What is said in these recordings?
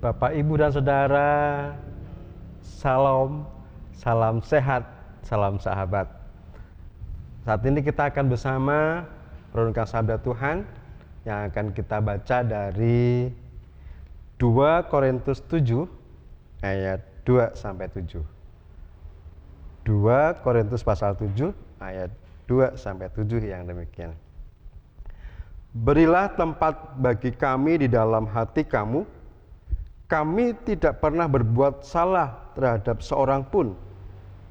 Bapak, Ibu, dan Saudara, salam, salam sehat, salam sahabat. Saat ini kita akan bersama merenungkan sabda Tuhan yang akan kita baca dari 2 Korintus 7 ayat 2-7. 2 Korintus pasal 7 ayat 2-7 yang demikian. Berilah tempat bagi kami di dalam hati kamu. Kami tidak pernah berbuat salah terhadap seorang pun.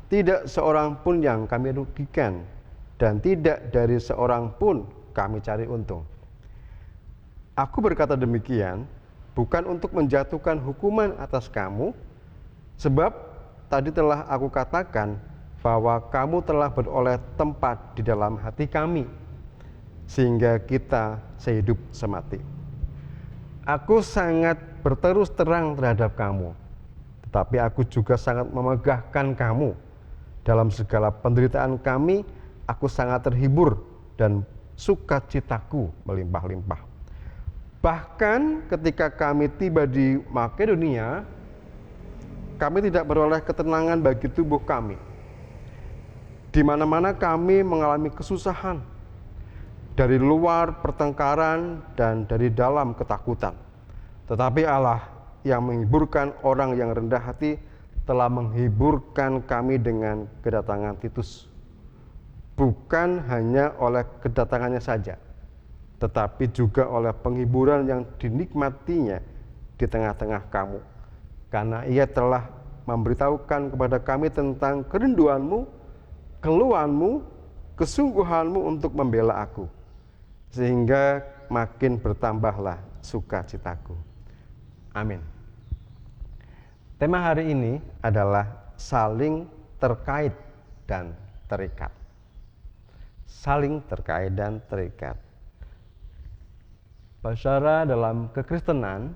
Tidak seorang pun yang kami rugikan, dan tidak dari seorang pun kami cari untung. Aku berkata demikian bukan untuk menjatuhkan hukuman atas kamu, sebab tadi telah aku katakan bahwa kamu telah beroleh tempat di dalam hati kami, sehingga kita sehidup semati. Aku sangat berterus terang terhadap kamu, tetapi aku juga sangat memegahkan kamu. Dalam segala penderitaan kami, aku sangat terhibur dan sukacitaku melimpah-limpah. Bahkan ketika kami tiba di Makedonia, kami tidak beroleh ketenangan bagi tubuh kami. Di mana-mana kami mengalami kesusahan, dari luar pertengkaran dan dari dalam ketakutan. Tetapi Allah yang menghiburkan orang yang rendah hati telah menghiburkan kami dengan kedatangan Titus. Bukan hanya oleh kedatangannya saja, tetapi juga oleh penghiburan yang dinikmatinya di tengah-tengah kamu. Karena ia telah memberitahukan kepada kami tentang kerinduanmu, keluhanmu, kesungguhanmu untuk membela aku, sehingga makin bertambahlah sukacitaku. Amin. Tema hari ini adalah saling terkait dan terikat. Saling terkait dan terikat. Saudara, dalam kekristenan,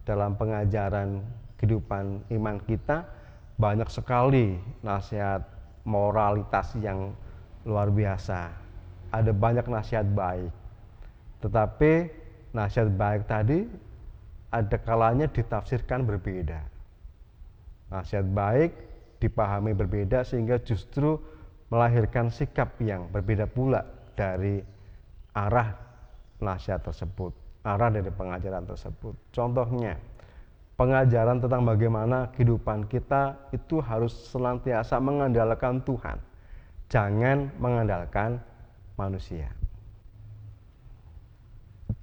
dalam pengajaran kehidupan iman kita, banyak sekali nasihat moralitas yang luar biasa. Ada banyak nasihat baik. Tetapi nasihat baik tadi ada kalanya ditafsirkan berbeda. Nasihat baik dipahami berbeda sehingga justru melahirkan sikap yang berbeda pula dari arah nasihat tersebut, arah dari pengajaran tersebut. Contohnya, pengajaran tentang bagaimana kehidupan kita itu harus senantiasa mengandalkan Tuhan, jangan mengandalkan manusia.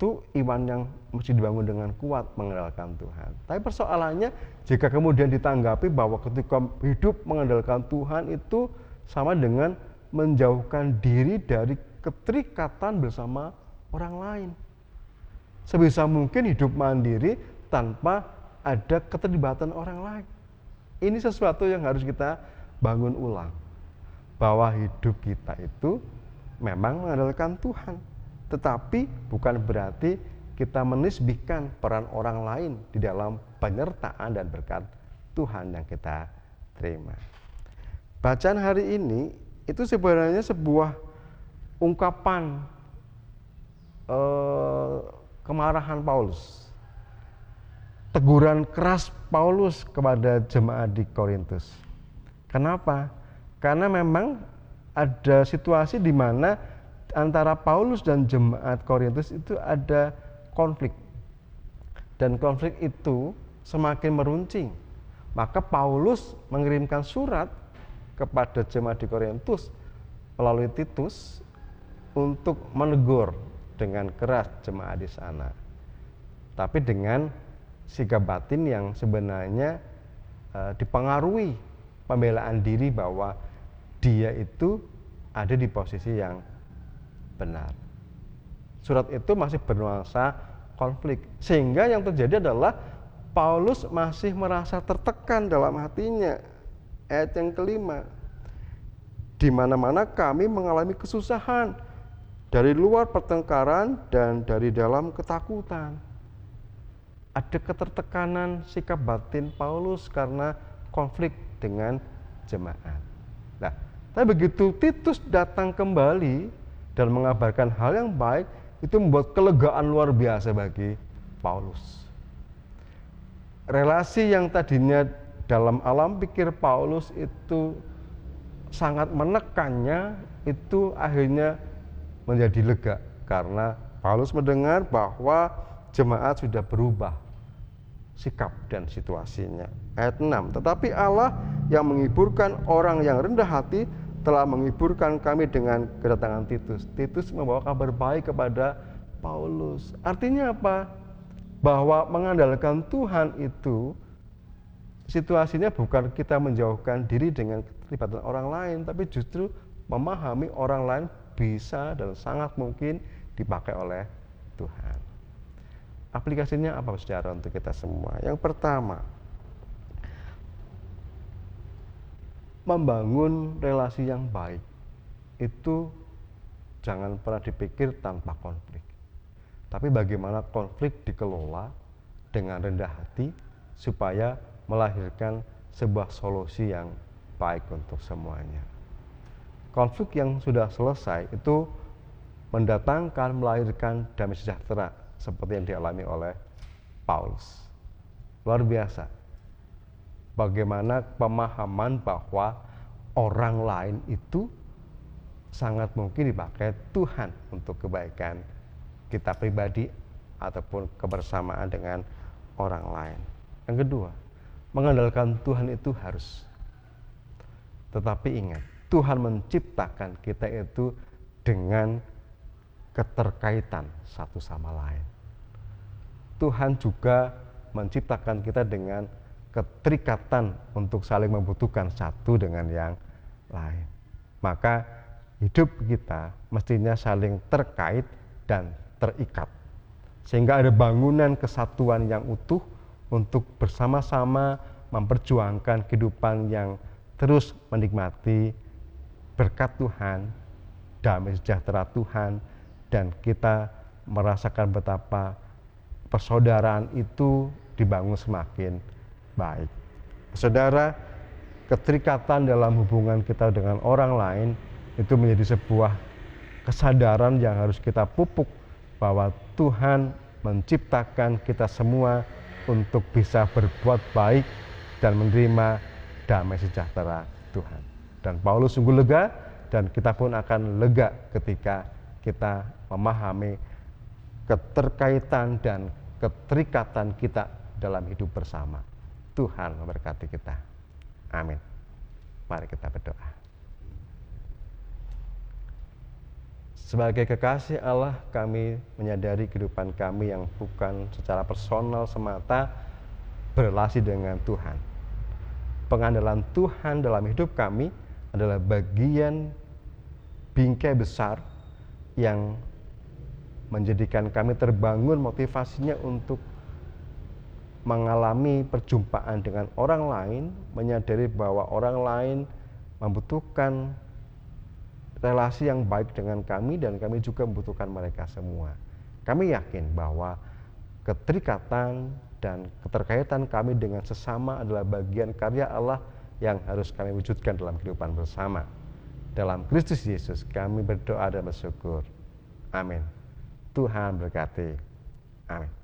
Itu iman yang mesti dibangun dengan kuat, mengandalkan Tuhan. Tapi persoalannya, jika kemudian ditanggapi bahwa ketika hidup mengandalkan Tuhan itu sama dengan menjauhkan diri dari keterikatan bersama orang lain. Sebisa mungkin hidup mandiri tanpa ada keterlibatan orang lain. Ini sesuatu yang harus kita bangun ulang, bahwa hidup kita itu memang mengandalkan Tuhan, tetapi bukan berarti kita menisbihkan peran orang lain di dalam penyertaan dan berkat Tuhan yang kita terima. Bacaan hari ini itu sebenarnya sebuah ungkapan kemarahan Paulus, teguran keras Paulus kepada jemaat di Korintus. Kenapa? Karena memang ada situasi di mana antara Paulus dan jemaat Korintus itu ada konflik. Dan konflik itu semakin meruncing. Maka Paulus mengirimkan surat kepada jemaat di Korintus melalui Titus untuk menegur dengan keras jemaat di sana. Tapi dengan sikap batin yang sebenarnya dipengaruhi pembelaan diri bahwa dia itu ada di posisi yang benar. Surat itu masih bernuansa konflik, sehingga yang terjadi adalah Paulus masih merasa tertekan dalam hatinya. Ayat yang kelima, di mana-mana kami mengalami kesusahan, dari luar pertengkaran dan dari dalam ketakutan. Ada ketertekanan sikap batin Paulus karena konflik dengan jemaat. Nah, tapi begitu Titus datang kembali dan mengabarkan hal yang baik, itu membuat kelegaan luar biasa bagi Paulus. relasi yang tadinya dalam alam pikir Paulus itu sangat menekannya, itu akhirnya menjadi lega karena Paulus mendengar bahwa jemaat sudah berubah sikap dan situasinya. Ayat 6, tetapi Allah yang menghiburkan orang yang rendah hati telah menghiburkan kami dengan kedatangan Titus. Titus membawa kabar baik kepada Paulus. Artinya apa? Bahwa mengandalkan Tuhan itu situasinya bukan kita menjauhkan diri dengan keterlibatan orang lain, tapi justru memahami orang lain bisa dan sangat mungkin dipakai oleh Tuhan. Aplikasinya apa saudara untuk kita semua? Yang pertama, membangun relasi yang baik itu jangan pernah dipikir tanpa konflik. Tapi bagaimana konflik dikelola dengan rendah hati supaya melahirkan sebuah solusi yang baik untuk semuanya. Konflik yang sudah selesai itu mendatangkan, melahirkan damai sejahtera seperti yang dialami oleh Paulus. Luar biasa. Bagaimana pemahaman bahwa orang lain itu sangat mungkin dipakai Tuhan untuk kebaikan kita pribadi ataupun kebersamaan dengan orang lain. Yang kedua, mengandalkan Tuhan itu harus. Tetapi ingat, Tuhan menciptakan kita itu dengan keterkaitan satu sama lain. Tuhan juga menciptakan kita dengan keterikatan untuk saling membutuhkan satu dengan yang lain. Maka hidup kita mestinya saling terkait dan terikat. Sehingga ada bangunan kesatuan yang utuh untuk bersama-sama memperjuangkan kehidupan yang terus menikmati berkat Tuhan, damai sejahtera Tuhan, dan kita merasakan betapa persaudaraan itu dibangun semakin baik. Saudara, keterikatan dalam hubungan kita dengan orang lain itu menjadi sebuah kesadaran yang harus kita pupuk bahwa Tuhan menciptakan kita semua untuk bisa berbuat baik dan menerima damai sejahtera Tuhan. Dan Paulus sungguh lega, dan kita pun akan lega ketika kita memahami keterkaitan dan keterikatan kita dalam hidup bersama. Tuhan memberkati kita. Amin. Mari kita berdoa. Sebagai kekasih Allah, kami menyadari kehidupan kami yang bukan secara personal semata berrelasi dengan Tuhan. Pengandalan Tuhan dalam hidup kami adalah bagian bingkai besar yang menjadikan kami terbangun motivasinya untuk mengalami perjumpaan dengan orang lain, menyadari bahwa orang lain membutuhkan relasi yang baik dengan kami dan kami juga membutuhkan mereka semua. Kami yakin bahwa keterikatan dan keterkaitan kami dengan sesama adalah bagian karya Allah yang harus kami wujudkan dalam kehidupan bersama. Dalam Kristus Yesus kami berdoa dan bersyukur. Amin. Tuhan berkati. Amin.